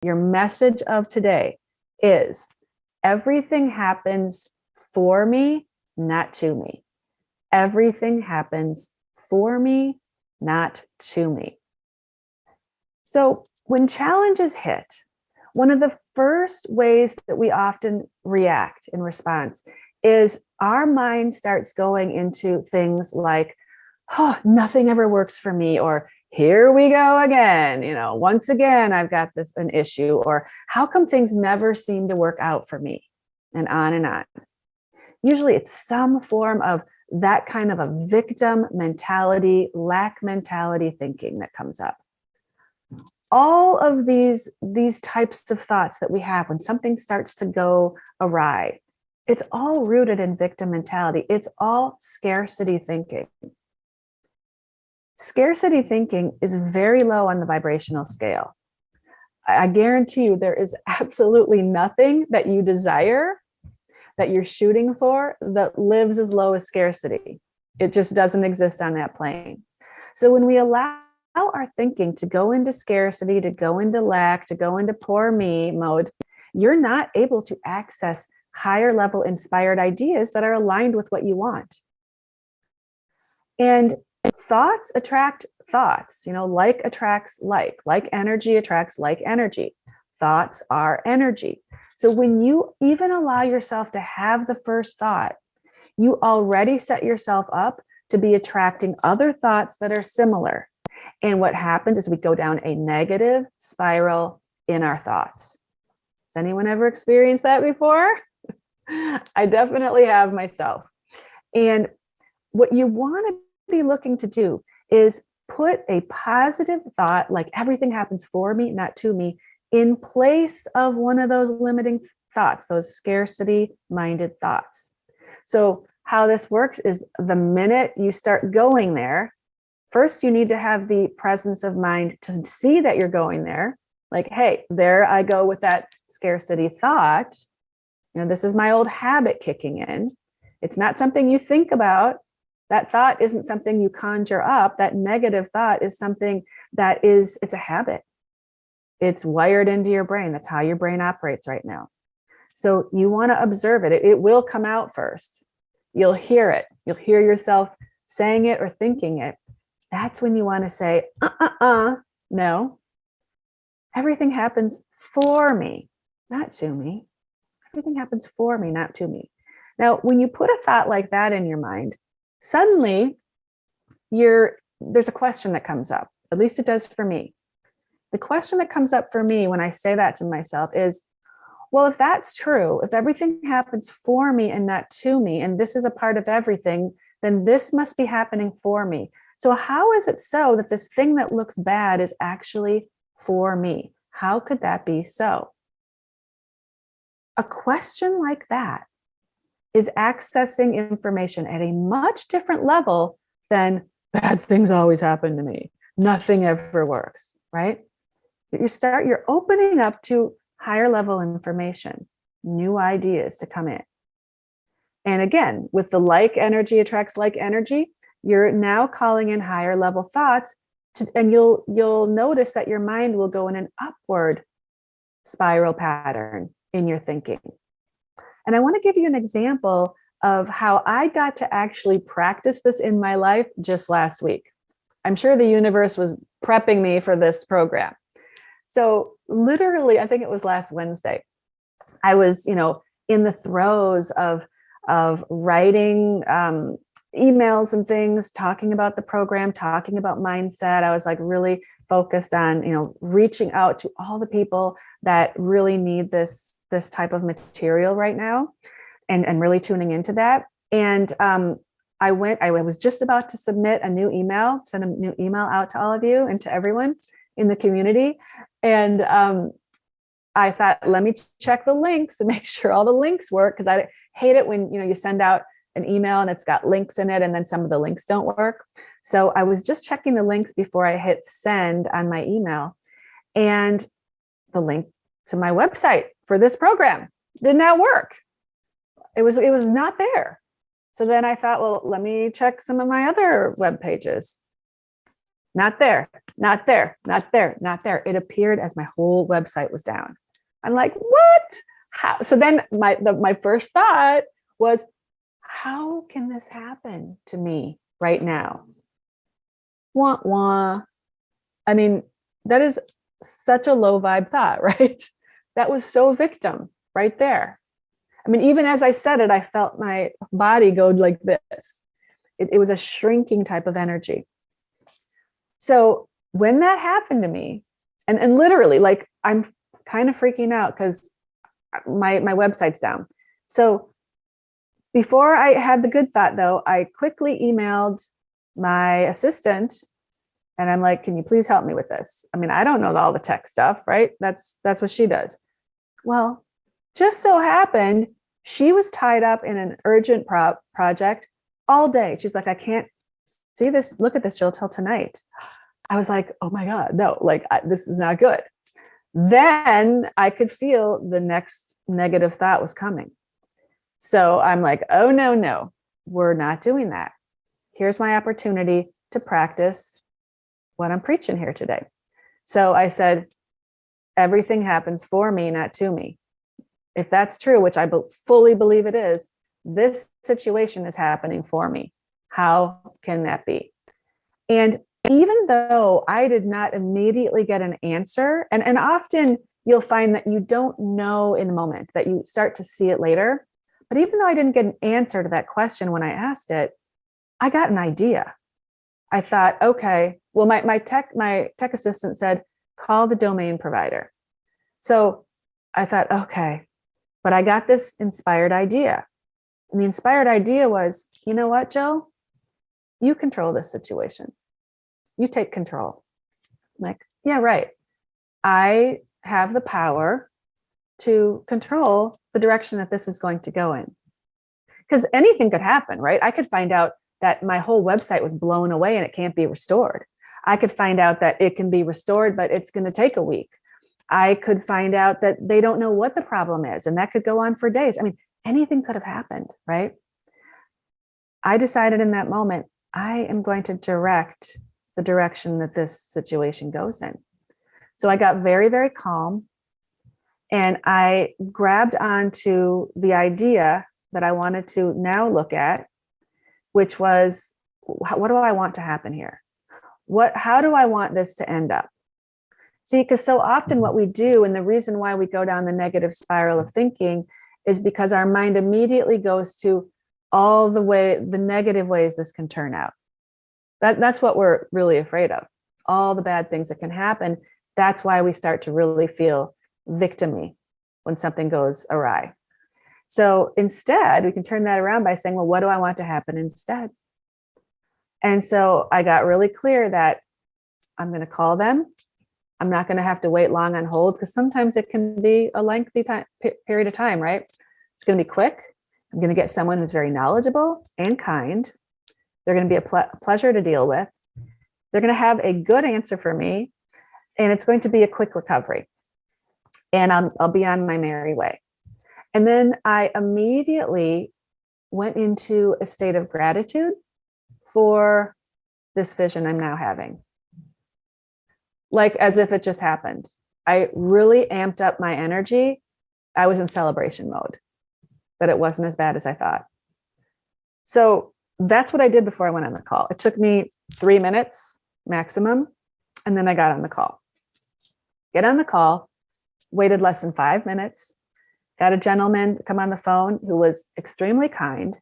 Your message of today is everything happens for me, not to me. Everything happens for me, not to me. So when challenges hit, one of the first ways that we often react in response is our mind starts going into things like, oh, nothing ever works for me, or here we go again, once again, I've got an issue, or how come things never seem to work out for me, and on and on. Usually it's some form of that kind of a victim mentality, lack mentality thinking that comes up. All of these types of thoughts that we have when something starts to go awry, it's all rooted in victim mentality. It's all scarcity thinking. Scarcity thinking is very low on the vibrational scale. I guarantee you there is absolutely nothing that you desire, that you're shooting for, that lives as low as scarcity. It just doesn't exist on that plane. So when we allow our thinking to go into scarcity, to go into lack, to go into poor me mode, you're not able to access higher level inspired ideas that are aligned with what you want. And thoughts attract thoughts, like attracts like energy attracts like energy. Thoughts are energy. So when you even allow yourself to have the first thought, you already set yourself up to be attracting other thoughts that are similar. And what happens is we go down a negative spiral in our thoughts. Has anyone ever experienced that before? I definitely have myself. And what you want to be looking to do is put a positive thought, like everything happens for me, not to me, in place of one of those limiting thoughts, those scarcity-minded thoughts. So how this works is the minute you start going there, first you need to have the presence of mind to see that you're going there. Like, hey, there I go with that scarcity thought. This is my old habit kicking in. It's not something you think about. That thought isn't something you conjure up. That negative thought is something it's a habit. It's wired into your brain. That's how your brain operates right now. So you want to observe it. It will come out first. You'll hear it. You'll hear yourself saying it or thinking it. That's when you want to say, no. Everything happens for me, not to me. Everything happens for me, not to me. Now, when you put a thought like that in your mind, suddenly there's a question that comes up. At least it does for me. The question that comes up for me when I say that to myself is, well, if that's true, if everything happens for me and not to me, and this is a part of everything, then this must be happening for me. So how is it so that this thing that looks bad is actually for me? How could that be so? A question like that is accessing information at a much different level than bad things always happen to me. Nothing ever works, right? You're opening up to higher level information, new ideas to come in. And again, with the like energy attracts like energy, you're now calling in higher level thoughts and you'll notice that your mind will go in an upward spiral pattern in your thinking. And I want to give you an example of how I got to actually practice this in my life just last week. I'm sure the universe was prepping me for this program. So literally, I think it was last Wednesday, I was, in the throes of writing emails and things, talking about the program, talking about mindset. I was like really focused on, reaching out to all the people that really need this type of material right now, and really tuning into that. And I was just about to send a new email out to all of you and to everyone in the community. And I thought, let me check the links and make sure all the links work, because I hate it when you send out an email and it's got links in it and then some of the links don't work. So I was just checking the links before I hit send on my email, and the link to my website for this program did not work. It was not there. So then I thought, well, let me check some of my other web pages. not there, not there, not there, not there. It appeared as my whole website was down. I'm like, what? How? So then my first thought was, how can this happen to me right now? Wah, wah. I mean, that is such a low vibe thought, right? That was so victim right there. I mean, even as I said it, I felt my body go like this. It was a shrinking type of energy. So when that happened to me, and literally, like, I'm kind of freaking out because my website's down. So before I had the good thought, though, I quickly emailed my assistant and I'm like, can you please help me with this? I mean, I don't know all the tech stuff, right? That's what she does. Well, just so happened, she was tied up in an urgent project all day. She's like, I can't see this, look at this, Jill, till tonight. I was like, oh my God, no, like this is not good. Then I could feel the next negative thought was coming. So I'm like, oh, no, we're not doing that. Here's my opportunity to practice what I'm preaching here today. So I said, everything happens for me, not to me. If that's true, which I fully believe it is, this situation is happening for me. How can that be? And even though I did not immediately get an answer, and often you'll find that you don't know in the moment, that you start to see it later. But even though I didn't get an answer to that question when I asked it, I got an idea. I thought, okay, well, my tech assistant said, call the domain provider. So I thought, okay, but I got this inspired idea. And the inspired idea was, you know what, Joe? You control this situation. You take control. I'm like, yeah, right. I have the power to control the direction that this is going to go in. Because anything could happen, right? I could find out that my whole website was blown away and it can't be restored. I could find out that it can be restored, but it's going to take a week. I could find out that they don't know what the problem is, and that could go on for days. I mean, anything could have happened, right? I decided in that moment, I am going to direct the direction that this situation goes in. So I got very, very calm, and I grabbed onto the idea that I wanted to now look at, which was, what do I want to happen here? How do I want this to end up? See, because so often what we do, and the reason why we go down the negative spiral of thinking, is because our mind immediately goes to all the negative ways this can turn out. That's what we're really afraid of. All the bad things that can happen. That's why we start to really feel victim-y when something goes awry. So instead, we can turn that around by saying, well, what do I want to happen instead? And so I got really clear that I'm going to call them. I'm not going to have to wait long on hold, because sometimes it can be a lengthy period of time, right? It's going to be quick. I'm going to get someone who's very knowledgeable and kind. They're going to be a pleasure to deal with. They're going to have a good answer for me, and it's going to be a quick recovery. And I'll be on my merry way. And then I immediately went into a state of gratitude for this vision I'm now having. Like as if it just happened. I really amped up my energy. I was in celebration mode, that it wasn't as bad as I thought. So that's what I did before I went on the call. It took me 3 minutes maximum, and then I got on the call. Get on the call, waited less than 5 minutes, got a gentleman come on the phone who was extremely kind,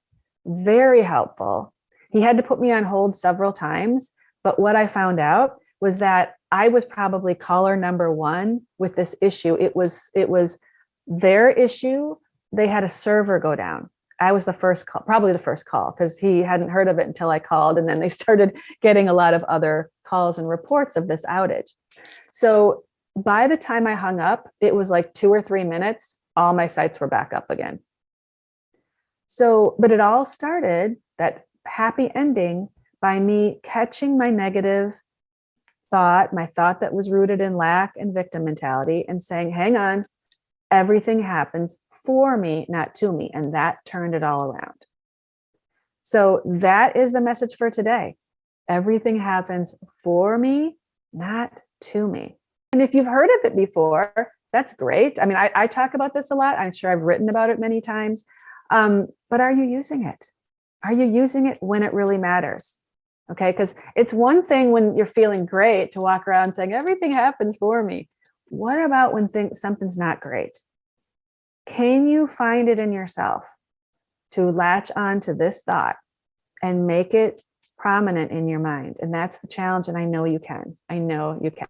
very helpful. He had to put me on hold several times, but what I found out was that I was probably caller number 1 with this issue. It was their issue. They had a server go down. I was the first call, probably the first call, because he hadn't heard of it until I called. And then they started getting a lot of other calls and reports of this outage. So by the time I hung up, it was like 2 or 3 minutes. All my sites were back up again. So, but it all started, that happy ending, by me catching my negative thought, my thought that was rooted in lack and victim mentality, and saying, hang on, everything happens for me, not to me. And that turned it all around. So that is the message for today. Everything happens for me, not to me. And if you've heard of it before, that's great. I mean, I talk about this a lot. I'm sure I've written about it many times. But are you using it? Are you using it when it really matters? Okay, because it's one thing when you're feeling great to walk around saying everything happens for me. What about when something's not great? Can you find it in yourself to latch on to this thought and make it prominent in your mind? And that's the challenge. And I know you can. I know you can.